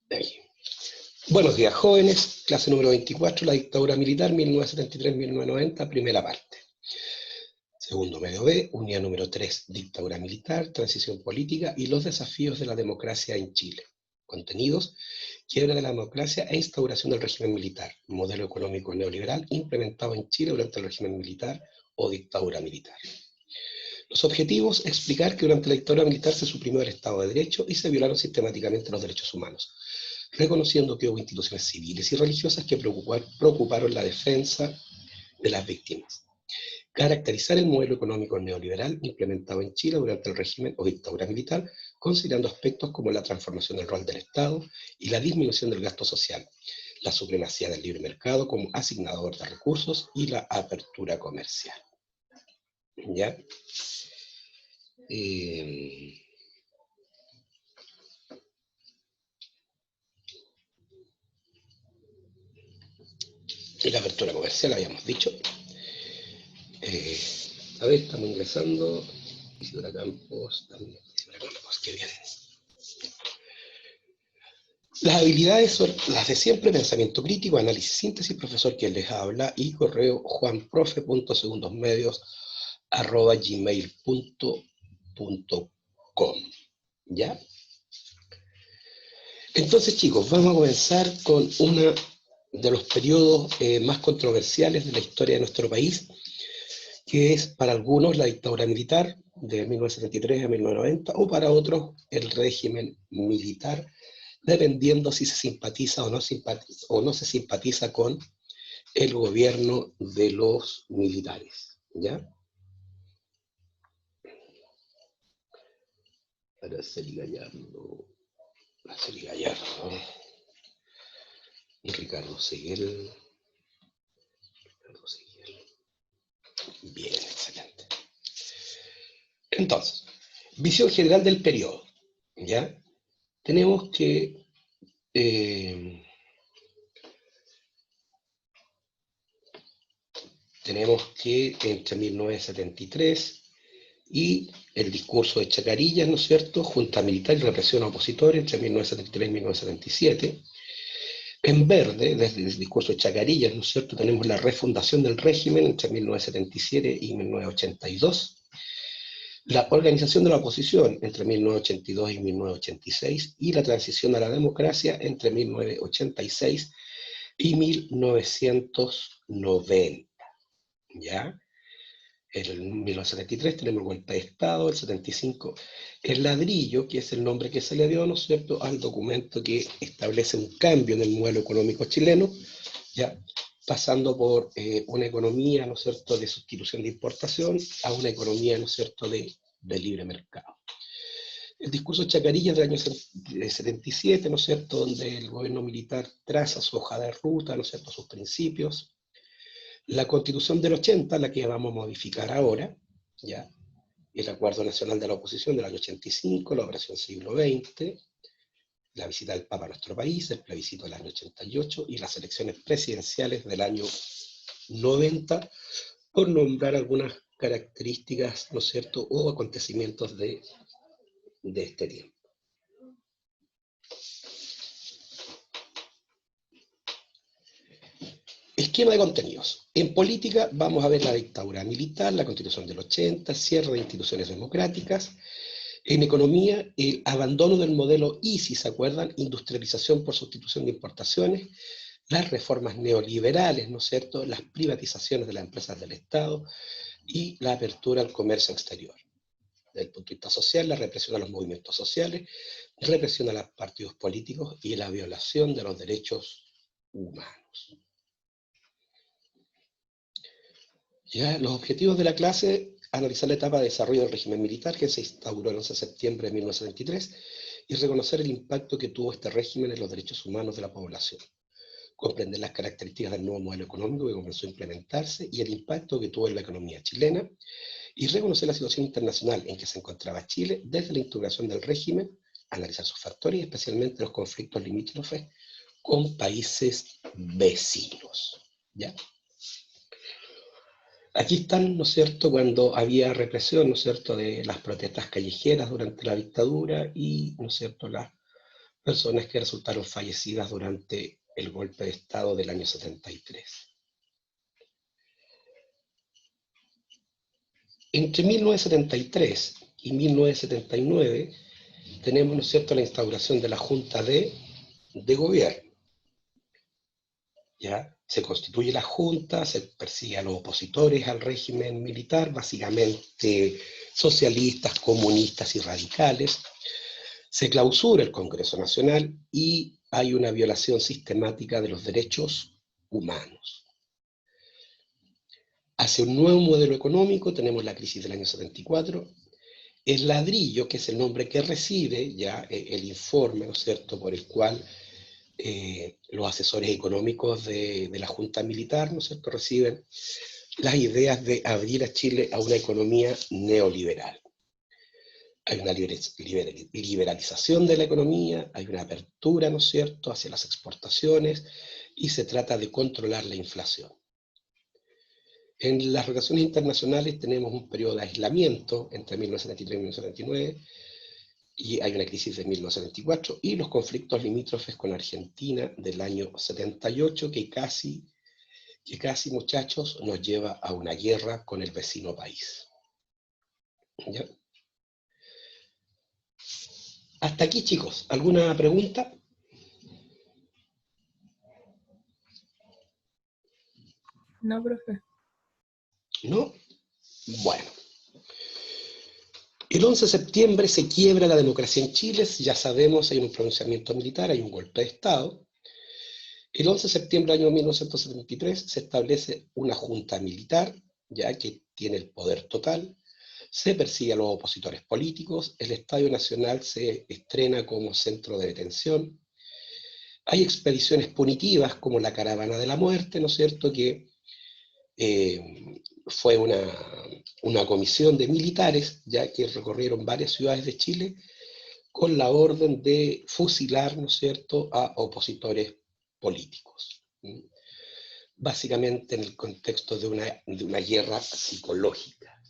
Aquí. Buenos días, jóvenes. Clase número 24, la dictadura militar, 1973-1990, primera parte. Segundo medio B, unidad número 3, dictadura militar, transición política y los desafíos de la democracia en Chile. Contenidos: quiebra de la democracia e instauración del régimen militar, modelo económico neoliberal implementado en Chile durante el régimen militar o dictadura militar. Los objetivos: explicar que durante la dictadura militar se suprimió el Estado de Derecho y se violaron sistemáticamente los derechos humanos, reconociendo que hubo instituciones civiles y religiosas que preocuparon la defensa de las víctimas. Caracterizar el modelo económico neoliberal implementado en Chile durante el régimen o dictadura militar, considerando aspectos como la transformación del rol del Estado y la disminución del gasto social, la supremacía del libre mercado como asignador de recursos y la apertura comercial. ¿Ya? Y la apertura comercial, habíamos dicho. A ver, estamos ingresando. Isidora Campos, también. Isidora Campos, qué bien. Las habilidades son las de siempre: pensamiento crítico, análisis, síntesis, profesor quien les habla, y correo juanprofe.segundosmedios@gmail.com. ¿Ya? Entonces, chicos, vamos a comenzar con uno de los periodos más controversiales de la historia de nuestro país, que es para algunos la dictadura militar de 1973 a 1990, o para otros el régimen militar, dependiendo si se simpatiza o no se simpatiza con el gobierno de los militares. ¿Ya? Araceli Gallardo, Ricardo Seguel. Bien, excelente. Entonces, visión general del periodo. ¿Ya? Tenemos que entre 1973 y el discurso de Chacarillas, ¿no es cierto?, junta militar y represión a opositores entre 1973 y 1977. En verde, desde el discurso de Chacarillas, ¿no es cierto?, tenemos la refundación del régimen entre 1977 y 1982. La organización de la oposición entre 1982 y 1986 y la transición a la democracia entre 1986 y 1990. ¿Ya? En el 1973 tenemos el golpe de Estado, el 75 el ladrillo, que es el nombre que se le dio, ¿no es cierto?, al documento que establece un cambio en el modelo económico chileno, ya pasando por una economía, ¿no es cierto?, de sustitución de importación a una economía, ¿no es cierto?, de libre mercado. El discurso de Chacarillas del año 77, ¿no es cierto?, donde el gobierno militar traza su hoja de ruta, ¿no es cierto?, sus principios. La Constitución del 80, la que vamos a modificar ahora, ¿ya? El Acuerdo Nacional de la Oposición del año 85, la Operación Siglo XX, la visita del Papa a nuestro país, el plebiscito del año 88 y las elecciones presidenciales del año 90, por nombrar algunas características, ¿no es cierto?, o acontecimientos de este tiempo. Esquema de contenidos. En política vamos a ver la dictadura militar, la Constitución del 80, cierre de instituciones democráticas. En economía, el abandono del modelo ISI, ¿se acuerdan?, industrialización por sustitución de importaciones, las reformas neoliberales, ¿no es cierto?, las privatizaciones de las empresas del Estado y la apertura al comercio exterior. Desde el punto de vista social, la represión a los movimientos sociales, represión a los partidos políticos y la violación de los derechos humanos. Ya, los objetivos de la clase: analizar la etapa de desarrollo del régimen militar que se instauró el 11 de septiembre de 1973 y reconocer el impacto que tuvo este régimen en los derechos humanos de la población. Comprender las características del nuevo modelo económico que comenzó a implementarse y el impacto que tuvo en la economía chilena, y reconocer la situación internacional en que se encontraba Chile desde la instauración del régimen, analizar sus factores y especialmente los conflictos limítrofes con países vecinos. ¿Ya? Aquí están, ¿no es cierto?, cuando había represión, ¿no es cierto?, de las protestas callejeras durante la dictadura y, ¿no es cierto?, las personas que resultaron fallecidas durante el golpe de Estado del año 73. Entre 1973 y 1979 tenemos, ¿no es cierto?, la instauración de la Junta de Gobierno. ¿Ya? Se constituye la Junta, se persigue a los opositores al régimen militar, básicamente socialistas, comunistas y radicales. Se clausura el Congreso Nacional y hay una violación sistemática de los derechos humanos. Hacia un nuevo modelo económico tenemos la crisis del año 74. El ladrillo, que es el nombre que recibe ya el informe, ¿no es cierto?, por el cual los asesores económicos de la Junta Militar, ¿no es cierto?, reciben las ideas de abrir a Chile a una economía neoliberal. Hay una liberalización de la economía, hay una apertura, ¿no es cierto?, hacia las exportaciones y se trata de controlar la inflación. En las relaciones internacionales tenemos un periodo de aislamiento entre 1973 y 1979, y hay una crisis de 1974, y los conflictos limítrofes con Argentina del año 78, que casi, muchachos, nos lleva a una guerra con el vecino país. ¿Ya? Hasta aquí, chicos. ¿Alguna pregunta? No, profe. ¿No? Bueno. El 11 de septiembre se quiebra la democracia en Chile, ya sabemos, hay un pronunciamiento militar, hay un golpe de Estado. El 11 de septiembre del año 1973 se establece una junta militar, ya que tiene el poder total, se persigue a los opositores políticos, el Estadio Nacional se estrena como centro de detención, hay expediciones punitivas como la Caravana de la Muerte, ¿no es cierto?, que fue una comisión de militares, ya que recorrieron varias ciudades de Chile con la orden de fusilar, ¿no es cierto?, a opositores políticos. Básicamente en el contexto de una guerra psicológica.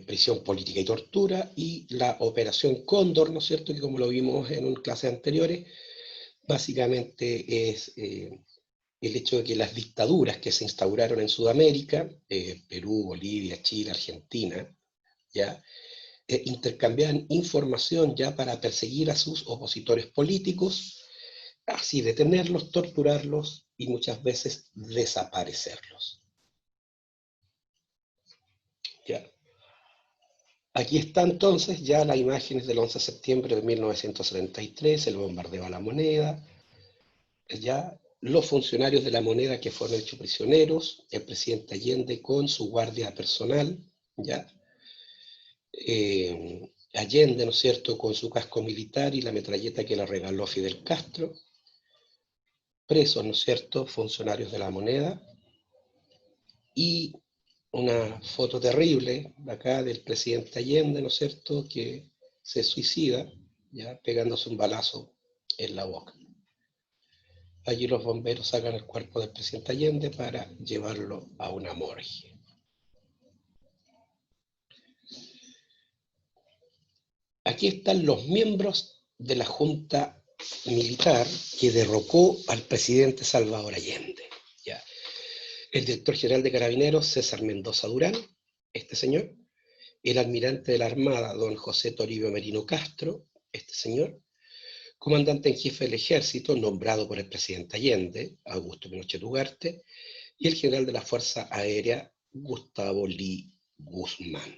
Prisión política y tortura, y la Operación Cóndor, ¿no es cierto?, que como lo vimos en clases anteriores, básicamente es el hecho de que las dictaduras que se instauraron en Sudamérica, Perú, Bolivia, Chile, Argentina, ¿ya?, intercambiaban información ya para perseguir a sus opositores políticos, así detenerlos, torturarlos y muchas veces desaparecerlos. ¿Ya? Aquí está entonces ya las imágenes del 11 de septiembre de 1973, el bombardeo a la Moneda, ya los funcionarios de la Moneda que fueron hechos prisioneros, el presidente Allende con su guardia personal, ya Allende, ¿no es cierto?, con su casco militar y la metralleta que le regaló Fidel Castro, presos, ¿no es cierto?, funcionarios de la Moneda, y una foto terrible acá del presidente Allende, ¿no es cierto?, que se suicida, ya pegándose un balazo en la boca. Allí los bomberos sacan el cuerpo del presidente Allende para llevarlo a una morgue. Aquí están los miembros de la Junta Militar que derrocó al presidente Salvador Allende. ¿Ya? El director general de Carabineros, César Mendoza Durán, este señor. El almirante de la Armada, don José Toribio Merino Castro, este señor. Comandante en jefe del Ejército, nombrado por el presidente Allende, Augusto Pinochet Ugarte. Y el general de la Fuerza Aérea, Gustavo Lee Guzmán.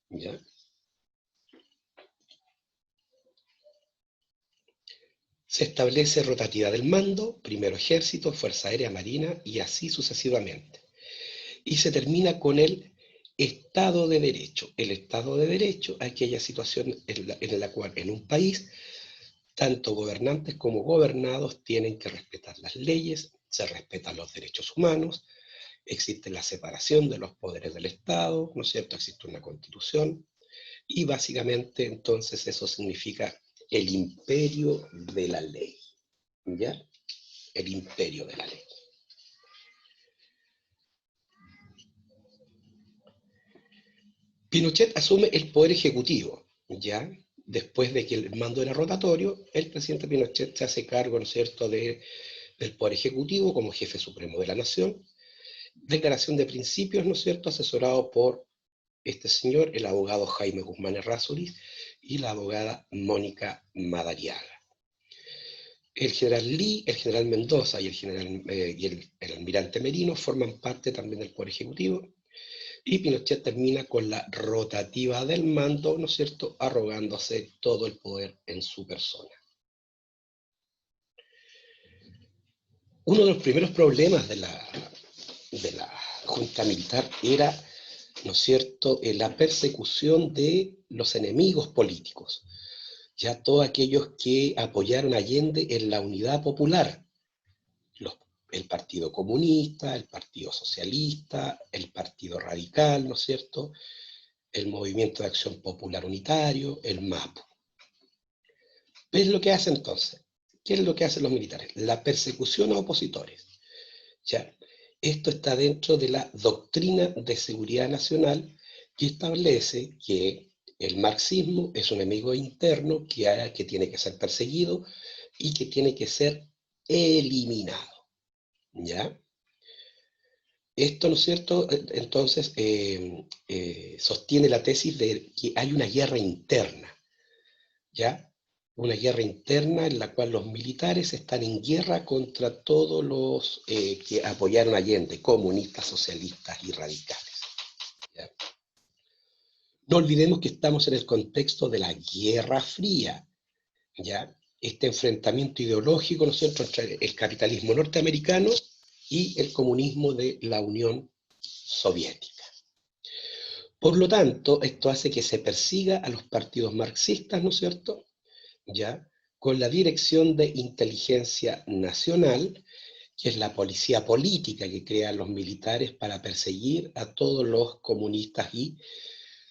¿Ya? Se establece rotativa del mando, primero Ejército, Fuerza Aérea, Marina, y así sucesivamente. Y se termina con el Estado de Derecho. El Estado de Derecho, aquella situación en la cual en un país, tanto gobernantes como gobernados tienen que respetar las leyes, se respetan los derechos humanos, existe la separación de los poderes del Estado, ¿no es cierto?, existe una constitución, y básicamente entonces eso significa el imperio de la ley, ¿ya? El imperio de la ley. Pinochet asume el poder ejecutivo, ¿ya? Después de que el mando era rotatorio, el presidente Pinochet se hace cargo, ¿no es cierto?, del poder ejecutivo como jefe supremo de la nación. Declaración de principios, ¿no es cierto?, asesorado por este señor, el abogado Jaime Guzmán Errázuriz y la abogada Mónica Madariaga. El general Lee, el general Mendoza y el almirante Merino forman parte también del poder ejecutivo, y Pinochet termina con la rotativa del mando, ¿no es cierto?, arrogándose todo el poder en su persona. Uno de los primeros problemas de la junta militar era, ¿no es cierto?, la persecución de los enemigos políticos, ya todos aquellos que apoyaron a Allende en la unidad popular, el Partido Comunista, el Partido Socialista, el Partido Radical, ¿no es cierto?, el Movimiento de Acción Popular Unitario, el MAPU. ¿Qué es lo que hace entonces? ¿Qué es lo que hacen los militares? La persecución a opositores. ¿Ya? Esto está dentro de la doctrina de seguridad nacional, que establece que el marxismo es un enemigo interno que tiene que ser perseguido y que tiene que ser eliminado. ¿Ya? Esto, ¿no es cierto?, entonces sostiene la tesis de que hay una guerra interna, ¿ya? Una guerra interna en la cual los militares están en guerra contra todos los que apoyaron a Allende, comunistas, socialistas y radicales, ¿ya? No olvidemos que estamos en el contexto de la Guerra Fría, ¿ya? Este enfrentamiento ideológico, ¿no es cierto?, entre el capitalismo norteamericano y el comunismo de la Unión Soviética. Por lo tanto, esto hace que se persiga a los partidos marxistas, ¿no es cierto?, ¿ya?, con la Dirección de Inteligencia Nacional, que es la policía política que crean los militares para perseguir a todos los comunistas y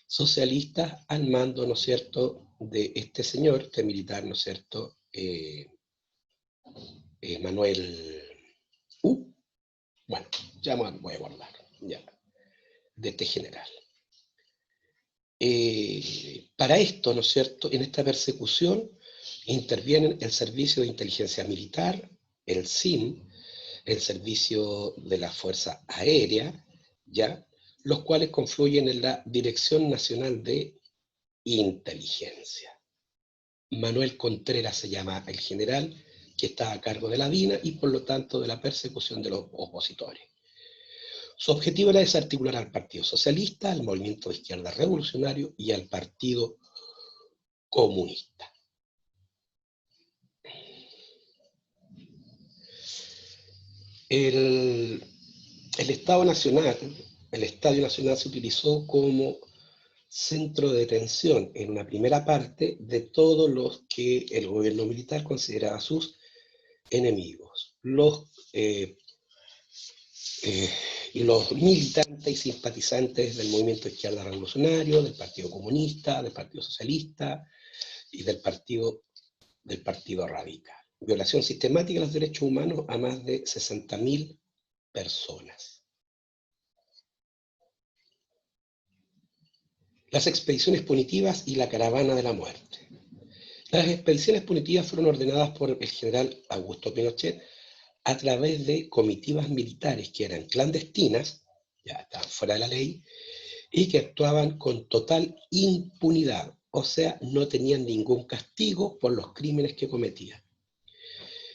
socialistas al mando, ¿no es cierto?, de este señor, este militar, ¿no es cierto?, Manuel bueno, ya me voy a guardar, ya, de este general. Para esto, ¿no es cierto?, en esta persecución intervienen el Servicio de Inteligencia Militar, el SIM, el Servicio de la Fuerza Aérea, ¿ya?, los cuales confluyen en la Dirección Nacional de Inteligencia. Manuel Contreras se llama el general que está a cargo de la DINA y por lo tanto de la persecución de los opositores. Su objetivo era desarticular al Partido Socialista, al Movimiento de Izquierda Revolucionario y al Partido Comunista. El Estadio Nacional se utilizó como centro de detención en una primera parte de todos los que el gobierno militar consideraba sus enemigos. Los militantes y simpatizantes del movimiento de izquierda revolucionario, del Partido Comunista, del Partido Socialista y del Partido Radical. Violación sistemática de los derechos humanos a más de 60.000 personas. Las expediciones punitivas y la caravana de la muerte. Las expediciones punitivas fueron ordenadas por el general Augusto Pinochet a través de comitivas militares que eran clandestinas, ya estaban fuera de la ley, y que actuaban con total impunidad, o sea, no tenían ningún castigo por los crímenes que cometían.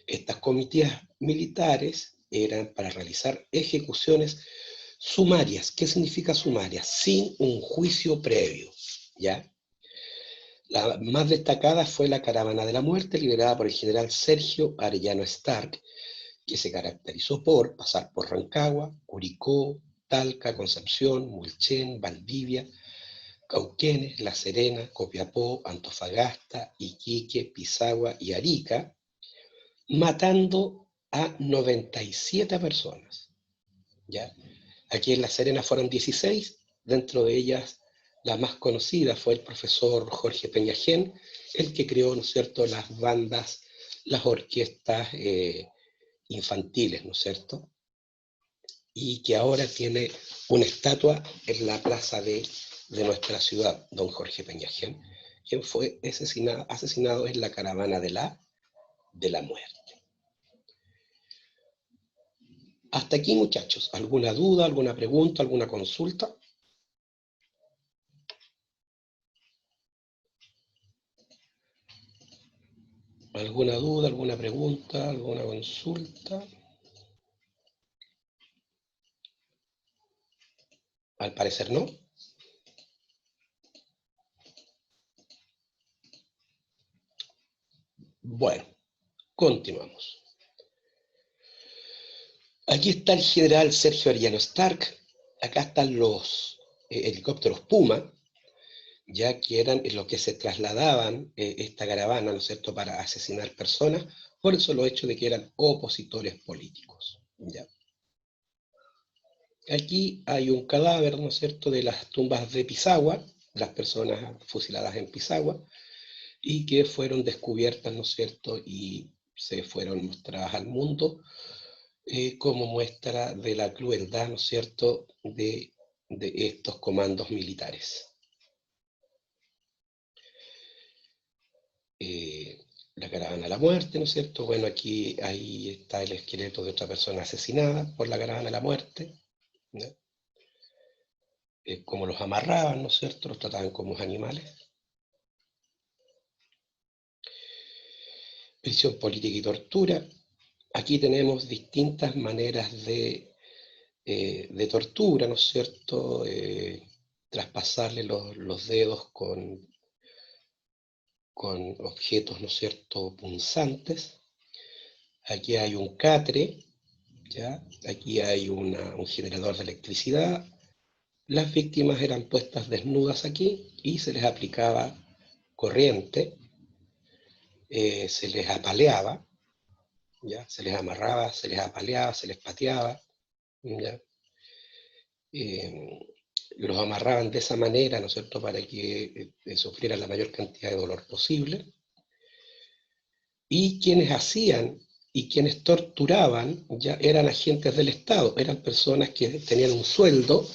Estas comitivas militares eran para realizar ejecuciones sumarias. ¿Qué significa sumarias? Sin un juicio previo, ¿ya? La más destacada fue la caravana de la muerte, liderada por el general Sergio Arellano Stark, que se caracterizó por pasar por Rancagua, Curicó, Talca, Concepción, Mulchen, Valdivia, Cauquenes, La Serena, Copiapó, Antofagasta, Iquique, Pisagua y Arica, matando a 97 personas, ¿ya? Aquí en La Serena fueron 16, dentro de ellas la más conocida fue el profesor Jorge Peñagén, el que creó, ¿no es cierto?, las bandas, las orquestas infantiles, ¿no es cierto?, y que ahora tiene una estatua en la plaza de de nuestra ciudad, don Jorge Peñajén, quien fue asesinado en la caravana de la muerte. Hasta aquí, muchachos, ¿alguna duda, alguna pregunta, alguna consulta? ¿Alguna duda, alguna pregunta, alguna consulta? Al parecer no. Bueno, continuamos. Aquí está el general Sergio Arellano Stark. Acá están los helicópteros Puma, ya que eran en los que se trasladaban esta caravana, ¿no es cierto?, para asesinar personas, por el solo hecho de que eran opositores políticos, ¿ya? Aquí hay un cadáver, ¿no es cierto?, de las tumbas de Pisagua, las personas fusiladas en Pisagua, y que fueron descubiertas, ¿no es cierto?, y se fueron mostradas al mundo como muestra de la crueldad, ¿no es cierto?, de estos comandos militares. La caravana a la muerte, ¿no es cierto? Bueno, aquí ahí está el esqueleto de otra persona asesinada por la caravana a la muerte, ¿no? Como los amarraban, ¿no es cierto? Los trataban como animales. Prisión política y tortura. Aquí tenemos distintas maneras de tortura, ¿no es cierto? Traspasarle los dedos con objetos, ¿no es cierto?, punzantes. Aquí hay un catre, ¿ya? Aquí hay un generador de electricidad. Las víctimas eran puestas desnudas aquí y se les aplicaba corriente, se les apaleaba, ¿ya? Se les amarraba, se les apaleaba, se les pateaba, ¿ya? Los amarraban de esa manera, ¿no es cierto?, para que sufrieran la mayor cantidad de dolor posible. Y quienes hacían y quienes torturaban ya eran agentes del Estado, eran personas que tenían un sueldo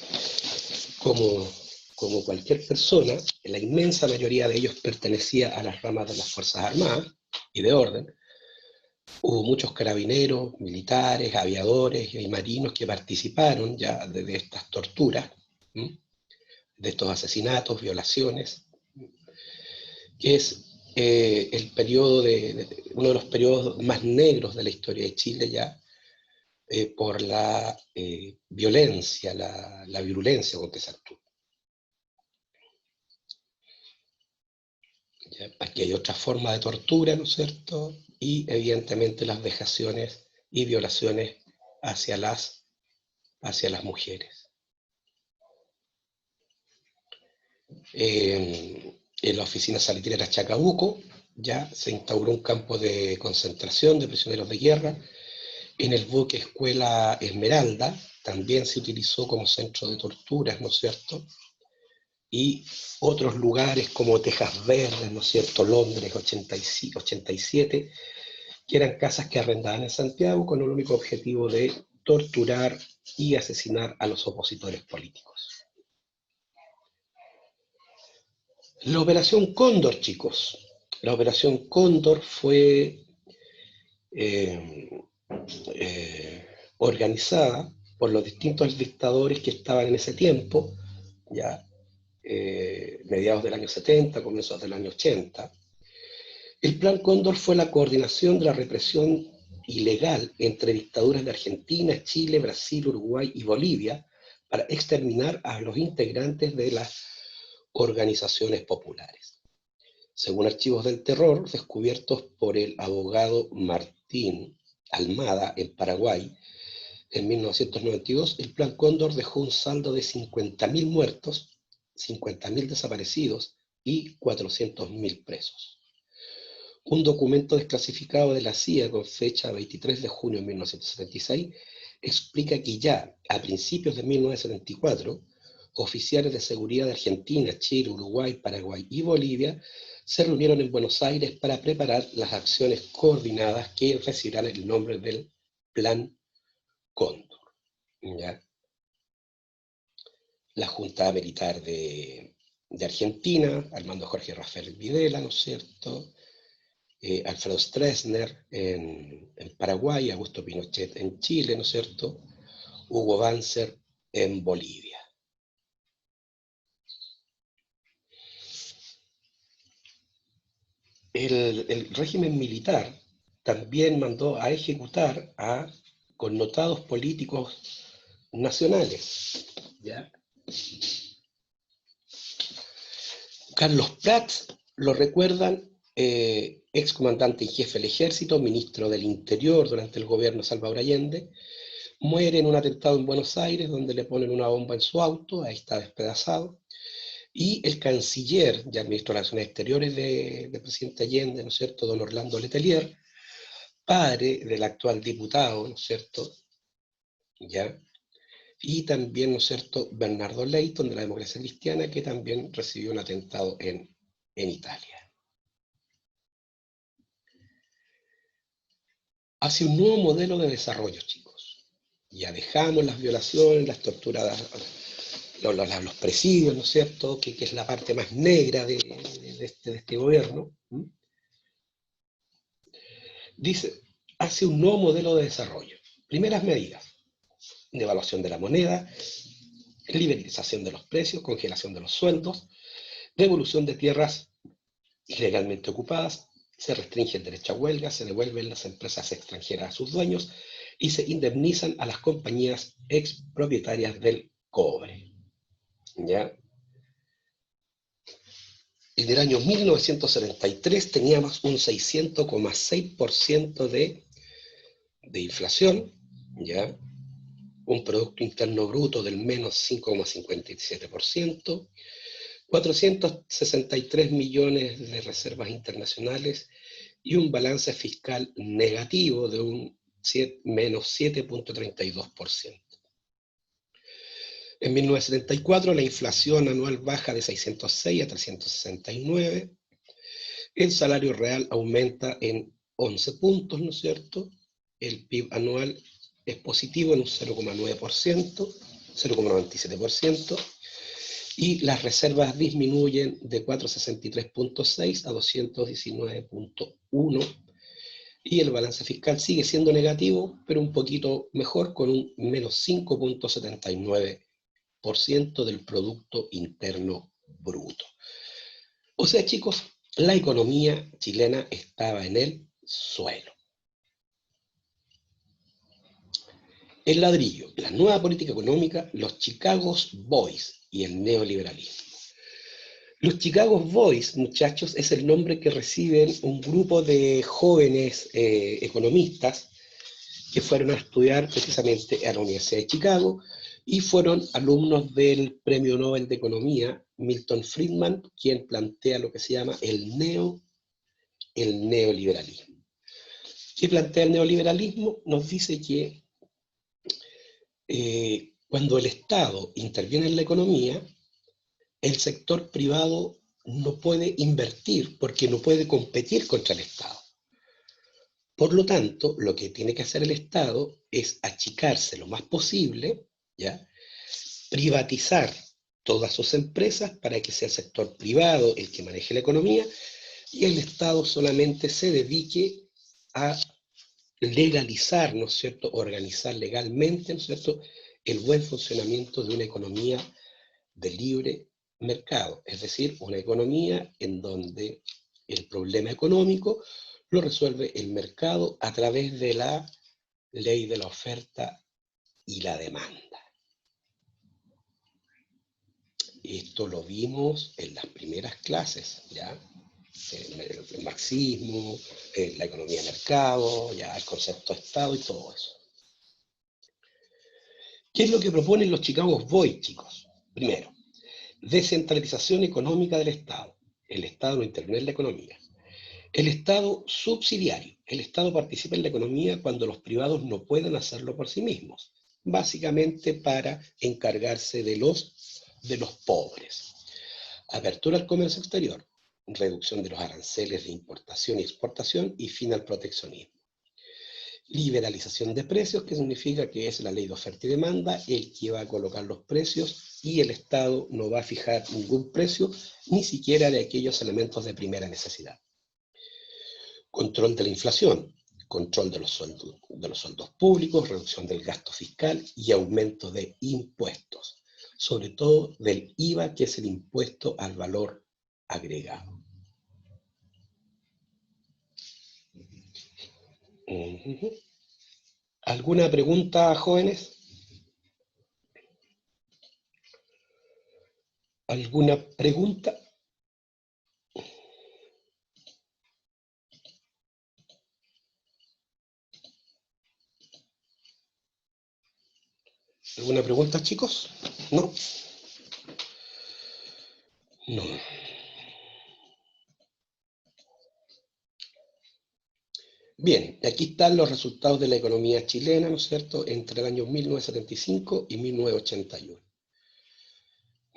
como cualquier persona. La inmensa mayoría de ellos pertenecía a las ramas de las Fuerzas Armadas y de orden. Hubo muchos carabineros, militares, aviadores y marinos que participaron ya de estas torturas, de estos asesinatos, violaciones, que es el periodo uno de los periodos más negros de la historia de Chile ya, por la violencia, la virulencia con que se actúa. Aquí hay otra forma de tortura, ¿no es cierto? Y evidentemente las vejaciones y violaciones hacia las mujeres. En la oficina salitrera Chacabuco ya se instauró un campo de concentración de prisioneros de guerra. En el buque Escuela Esmeralda también se utilizó como centro de torturas, ¿no es cierto? Y otros lugares como Tejas Verdes, ¿no es cierto?, Londres 87, que eran casas que arrendaban en Santiago con el único objetivo de torturar y asesinar a los opositores políticos. La Operación Cóndor, chicos. La Operación Cóndor fue organizada por los distintos dictadores que estaban en ese tiempo, ya mediados del año 70, comienzos del año 80. El Plan Cóndor fue la coordinación de la represión ilegal entre dictaduras de Argentina, Chile, Brasil, Uruguay y Bolivia para exterminar a los integrantes de las organizaciones populares. Según archivos del terror descubiertos por el abogado Martín Almada en Paraguay, en 1992, el Plan Cóndor dejó un saldo de 50.000 muertos, 50.000 desaparecidos y 400.000 presos. Un documento desclasificado de la CIA con fecha 23 de junio de 1976 explica que ya a principios de 1974, oficiales de seguridad de Argentina, Chile, Uruguay, Paraguay y Bolivia se reunieron en Buenos Aires para preparar las acciones coordinadas que recibirán el nombre del Plan Cóndor. ¿Ya? la Junta Militar de Argentina, al mando de Jorge Rafael Videla, ¿no es cierto? Alfredo Stroessner en Paraguay, Augusto Pinochet en Chile, ¿no es cierto? Hugo Banzer en Bolivia. El régimen militar también mandó a ejecutar a connotados políticos nacionales, ¿ya? Carlos Prats, lo recuerdan, excomandante en jefe del ejército, ministro del Interior durante el gobierno de Salvador Allende, muere en un atentado en Buenos Aires donde le ponen una bomba en su auto, ahí está despedazado, y el canciller, ya el ministro de Relaciones Exteriores del presidente Allende, ¿no es cierto?, don Orlando Letelier, padre del actual diputado, ¿no es cierto?, ¿ya? Y también, ¿no es cierto?, Bernardo Leighton de la Democracia Cristiana, que también recibió un atentado en Italia. Hacia un nuevo modelo de desarrollo, chicos. Ya dejamos las violaciones, las torturas, los presidios, ¿no es cierto?, que es la parte más negra de este gobierno. Dice, hacia un nuevo modelo de desarrollo. Primeras medidas: devaluación de la moneda, liberalización de los precios, congelación de los sueldos, devolución de tierras ilegalmente ocupadas, se restringe el derecho a huelga, se devuelven las empresas extranjeras a sus dueños y se indemnizan a las compañías expropietarias del cobre. ¿Ya? En el año 1973 teníamos un 600,6% de inflación, ¿ya? Un Producto Interno Bruto del menos 5,57%, 463 millones de reservas internacionales y un balance fiscal negativo de un menos 7,32%. En 1974 la inflación anual baja de 606 a 369, el salario real aumenta en 11 puntos, ¿no es cierto? El PIB anual es positivo en un 0,9%, 0,97%, y las reservas disminuyen de 463,6 a 219,1, y el balance fiscal sigue siendo negativo, pero un poquito mejor, con un menos 5,79% del Producto Interno Bruto. O sea, chicos, la economía chilena estaba en el suelo. El ladrillo, la nueva política económica, los Chicago Boys y el neoliberalismo. Los Chicago Boys, muchachos, es el nombre que reciben un grupo de jóvenes economistas que fueron a estudiar precisamente a la Universidad de Chicago y fueron alumnos del Premio Nobel de Economía Milton Friedman, quien plantea lo que se llama el neoliberalismo. ¿Qué plantea el neoliberalismo? Nos dice que cuando el Estado interviene en la economía, el sector privado no puede invertir porque no puede competir contra el Estado. Por lo tanto, lo que tiene que hacer el Estado es achicarse lo más posible, ¿ya? Privatizar todas sus empresas para que sea el sector privado el que maneje la economía y el Estado solamente se dedique a legalizar, ¿no es cierto?, organizar legalmente, ¿no es cierto?, el buen funcionamiento de una economía de libre mercado, es decir, una economía en donde el problema económico lo resuelve el mercado a través de la ley de la oferta y la demanda. Esto lo vimos en las primeras clases, ¿ya? El marxismo, la economía de mercado, ya el concepto de Estado y todo eso. ¿Qué es lo que proponen los Chicago Boys, chicos? Primero, descentralización económica del Estado. El Estado no interviene en la economía. El Estado subsidiario. El Estado participa en la economía cuando los privados no pueden hacerlo por sí mismos, básicamente para encargarse de los pobres. Apertura al comercio exterior, reducción de los aranceles de importación y exportación y fin al proteccionismo. Liberalización de precios, que significa que es la ley de oferta y demanda, el que va a colocar los precios y el Estado no va a fijar ningún precio, ni siquiera de aquellos elementos de primera necesidad. Control de la inflación, control de los sueldos públicos, reducción del gasto fiscal y aumento de impuestos, sobre todo del IVA, que es el impuesto al valor agregado. ¿Alguna pregunta, jóvenes? ¿Alguna pregunta? ¿Alguna pregunta, chicos? ¿No? No. Bien, aquí están los resultados de la economía chilena, ¿no es cierto?, entre el año 1975 y 1981.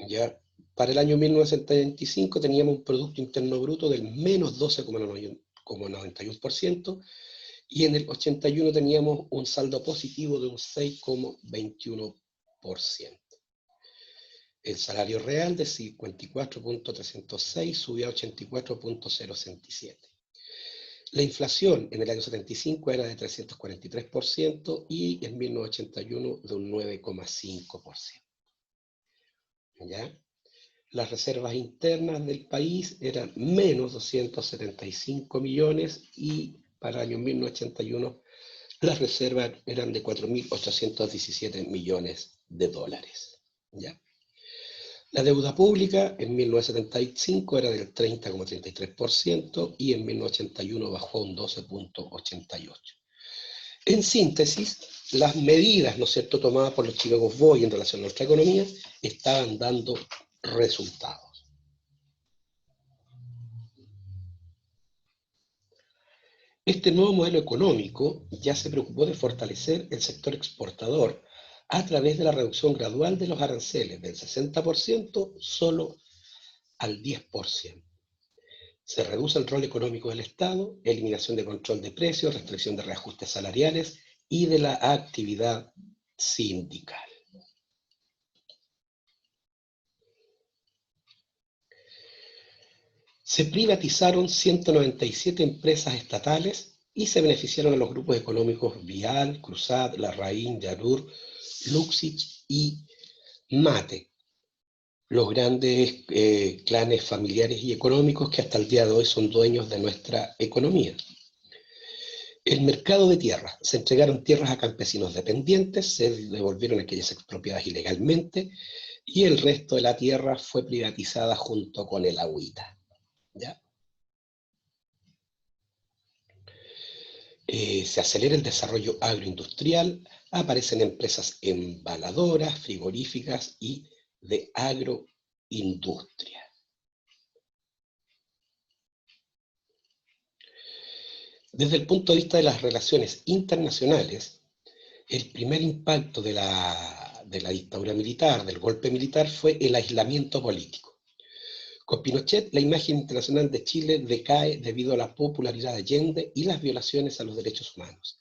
Ya, para el año 1975 teníamos un Producto Interno Bruto del menos 12,91%, y en el 81 teníamos un saldo positivo de un 6,21%. El salario real de 54.306 subió a 84.067. La inflación en el año 75 era de 343% y en 1981 de un 9,5%. ¿Ya? Las reservas internas del país eran menos 275 millones y para el año 1981 las reservas eran de 4.817 millones de dólares. ¿Ya? La deuda pública en 1975 era del 30,33% y en 1981 bajó a un 12,88%. En síntesis, las medidas, ¿no es cierto?, tomadas por los Chicago Boys en relación a nuestra economía estaban dando resultados. Este nuevo modelo económico ya se preocupó de fortalecer el sector exportador a través de la reducción gradual de los aranceles del 60% solo al 10%. Se reduce el rol económico del Estado, eliminación de control de precios, restricción de reajustes salariales y de la actividad sindical. Se privatizaron 197 empresas estatales y se beneficiaron a los grupos económicos Vial, Cruzat, Larraín, Yarur, Luxich y Mate, los grandes clanes familiares y económicos que hasta el día de hoy son dueños de nuestra economía. El mercado de tierras. Se entregaron tierras a campesinos dependientes, se devolvieron aquellas expropiadas ilegalmente y el resto de la tierra fue privatizada junto con el agüita. ¿Ya? Se acelera el desarrollo agroindustrial, aparecen empresas embaladoras, frigoríficas y de agroindustria. Desde el punto de vista de las relaciones internacionales, el primer impacto de la dictadura militar, del golpe militar, fue el aislamiento político. Con Pinochet, la imagen internacional de Chile decae debido a la popularidad de Allende y las violaciones a los derechos humanos.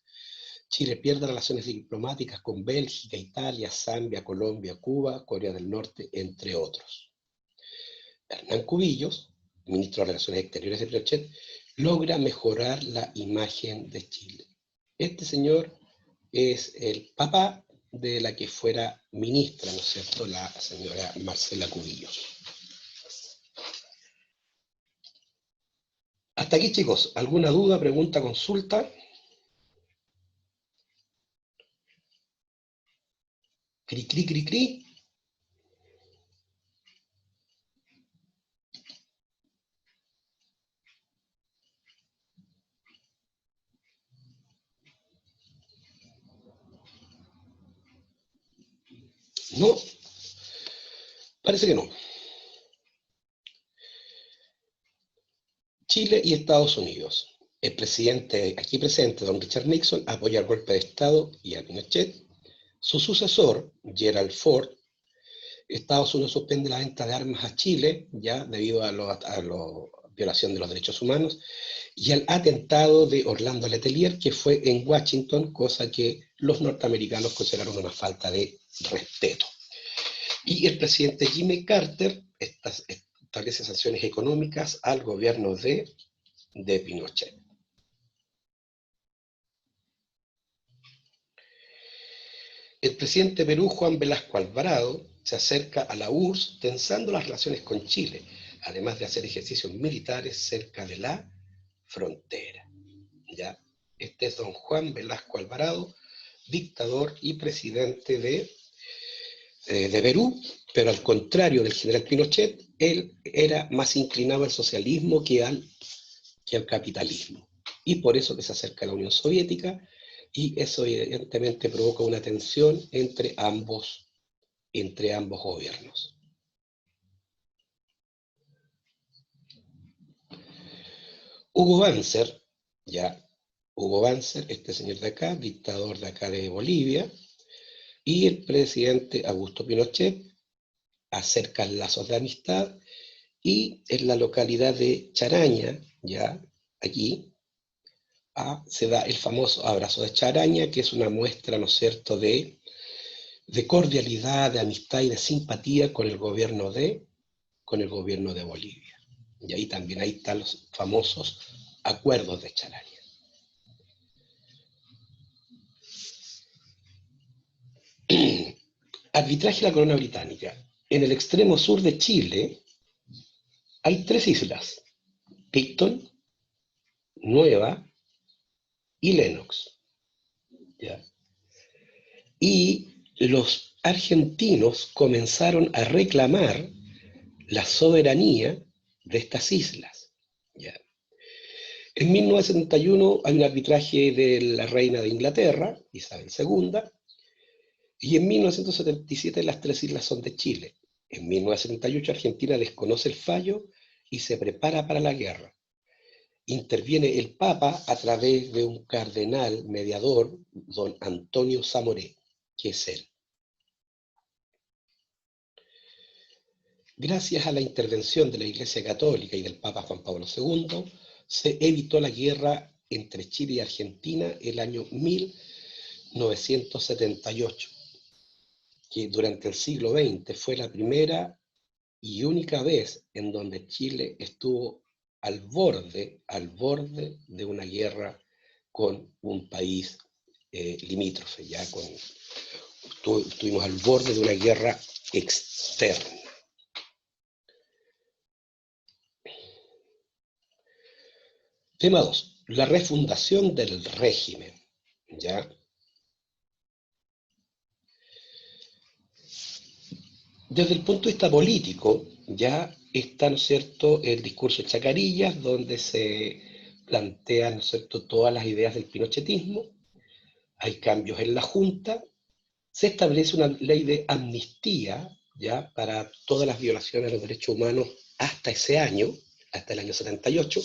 Chile pierde relaciones diplomáticas con Bélgica, Italia, Zambia, Colombia, Cuba, Corea del Norte, entre otros. Hernán Cubillos, ministro de Relaciones Exteriores de Pinochet, logra mejorar la imagen de Chile. Este señor es el papá de la que fuera ministra, ¿no es cierto?, la señora Marcela Cubillos. Hasta aquí, chicos. ¿Alguna duda, pregunta, consulta? Cri, cri, cri, cri. No. Parece que no. Chile y Estados Unidos. El presidente, aquí presente, don Richard Nixon, apoya el golpe de Estado y a Pinochet. Su sucesor, Gerald Ford, Estados Unidos suspende la venta de armas a Chile, ya debido a los violación de los derechos humanos, y al atentado de Orlando Letelier, que fue en Washington, cosa que los norteamericanos consideraron una falta de respeto. Y el presidente Jimmy Carter establece sanciones económicas al gobierno de Pinochet. El presidente de Perú, Juan Velasco Alvarado, se acerca a la URSS tensando las relaciones con Chile, además de hacer ejercicios militares cerca de la frontera. ¿Ya? Este es don Juan Velasco Alvarado, dictador y presidente de Perú, pero al contrario del general Pinochet, él era más inclinado al socialismo que al capitalismo. Y por eso que se acerca a la Unión Soviética, y eso evidentemente provoca una tensión entre ambos gobiernos. Hugo Banzer, este señor de acá, dictador de acá de Bolivia, y el presidente Augusto Pinochet acercan lazos de amistad, y en la localidad de Charaña, ya aquí, se da el famoso abrazo de Charaña, que es una muestra, ¿no es cierto?, de cordialidad, de amistad y de simpatía con el gobierno de Bolivia. Y ahí también están los famosos acuerdos de Charaña. Arbitraje de la corona británica. En el extremo sur de Chile hay 3 islas: Picton, Nueva y Lennox. ¿Ya? Y los argentinos comenzaron a reclamar la soberanía de estas islas. ¿Ya? En 1971 hay un arbitraje de la reina de Inglaterra, Isabel II, y en 1977 las 3 islas son de Chile. En 1978 Argentina desconoce el fallo y se prepara para la guerra. Interviene el Papa a través de un cardenal mediador, don Antonio Zamoré, que es él. Gracias a la intervención de la Iglesia Católica y del Papa Juan Pablo II, se evitó la guerra entre Chile y Argentina el año 1978, que durante el siglo XX fue la primera y única vez en donde Chile estuvo al borde de una guerra con un país limítrofe, estuvimos al borde de una guerra externa. Tema 2. La refundación del régimen. ¿Ya? Desde el punto de vista político, ya está, ¿no es cierto?, el discurso de Chacarillas, donde se plantean, ¿no es cierto?, todas las ideas del pinochetismo. Hay cambios en la Junta. Se establece una ley de amnistía, ya, para todas las violaciones de los derechos humanos hasta ese año, hasta el año 78.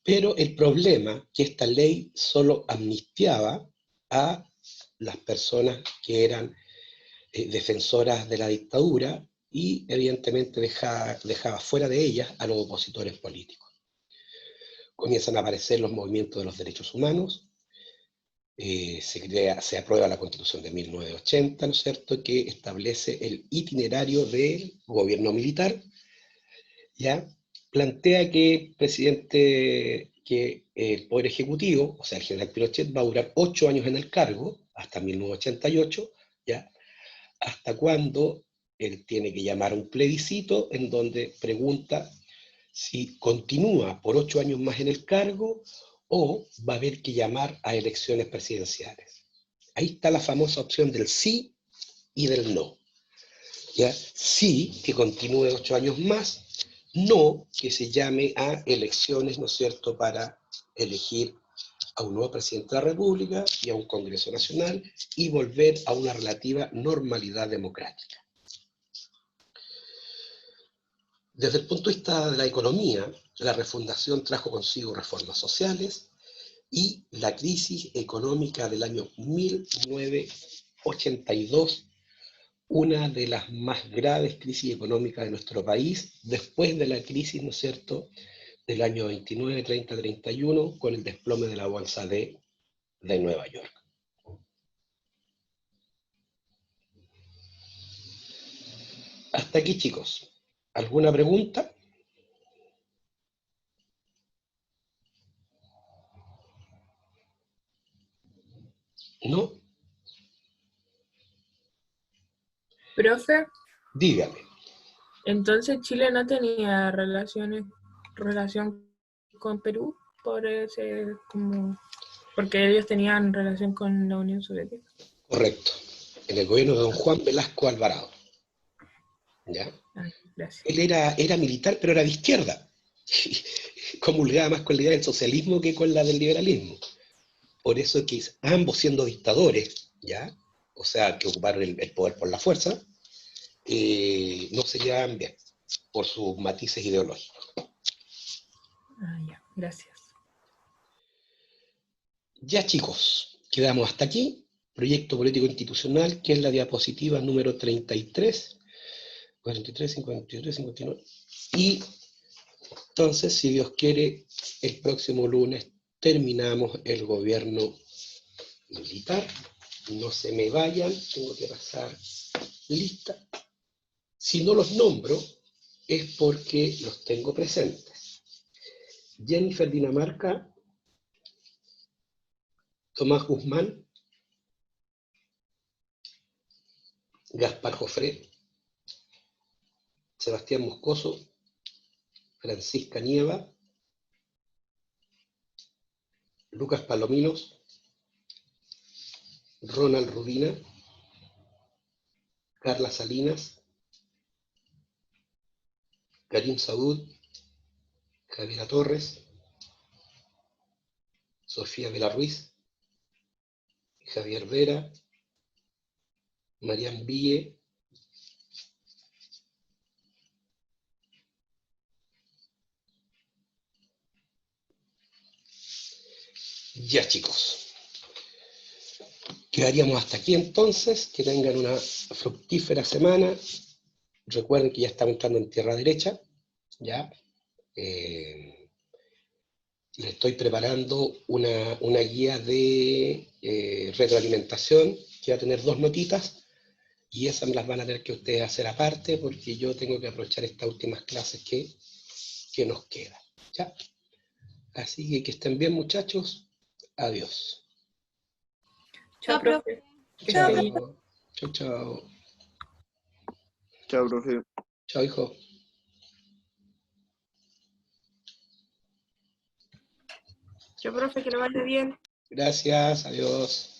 Pero el problema que esta ley solo amnistiaba a las personas que eran defensoras de la dictadura, y evidentemente dejaba fuera de ellas a los opositores políticos. Comienzan a aparecer los movimientos de los derechos humanos, se aprueba la Constitución de 1980, ¿no es cierto?, que establece el itinerario del gobierno militar, ¿ya? Plantea que el Poder Ejecutivo, o sea, el general Pinochet, va a durar 8 años en el cargo, hasta 1988, ¿ya? Hasta cuando él tiene que llamar a un plebiscito en donde pregunta si continúa por 8 años más en el cargo o va a haber que llamar a elecciones presidenciales. Ahí está la famosa opción del sí y del no. ¿Ya? Sí, que continúe 8 años más; no, que se llame a elecciones, ¿no es cierto?, para elegir a un nuevo presidente de la República y a un Congreso Nacional y volver a una relativa normalidad democrática. Desde el punto de vista de la economía, la refundación trajo consigo reformas sociales, y la crisis económica del año 1982 una de las más graves crisis económicas de nuestro país, después de la crisis, ¿no es cierto?, del año 29, 30, 31, con el desplome de la bolsa de Nueva York. Hasta aquí, chicos. ¿Alguna pregunta? ¿No? Profe, Dígame. entonces Chile no tenía relación con Perú por ese porque ellos tenían relación con la Unión Soviética. Correcto. En el gobierno de don Juan Velasco Alvarado. ¿Ya? Ay, gracias. Él era militar, pero era de izquierda. Comulgaba más con la idea del socialismo que con la del liberalismo. Por eso es que ambos siendo dictadores, ¿ya? O sea, que ocuparon el poder por la fuerza, no se llevaban bien por sus matices ideológicos. Ah, ya, gracias. Ya, chicos, quedamos hasta aquí. Proyecto político institucional, que es la diapositiva número 33, 43, 53, 59. Y entonces, si Dios quiere, el próximo lunes terminamos el gobierno militar. No se me vayan, tengo que pasar lista. Si no los nombro, es porque los tengo presentes. Jennifer Dinamarca, Tomás Guzmán, Gaspar Jofré, Sebastián Moscoso, Francisca Nieva, Lucas Palominos, Ronald Rudina, Carla Salinas, Karim Saud, Javiera Torres, Sofía Vela Ruiz, Javier Vera, Marián Ville, ya, chicos. Quedaríamos hasta aquí entonces. Que tengan una fructífera semana. Recuerden que ya estamos entrando en tierra derecha. Ya. Les estoy preparando una guía de retroalimentación que va a tener 2 notitas. Y esas me las van a tener que ustedes hacer aparte, porque yo tengo que aprovechar estas últimas clases que nos quedan. ¿Ya? Así que estén bien, muchachos. Adiós. Chao, profe. Que Chao. esté bien. Chao, chao. Chao, profe. Chao, hijo. Chao, profe, que lo vaya bien. Gracias, adiós.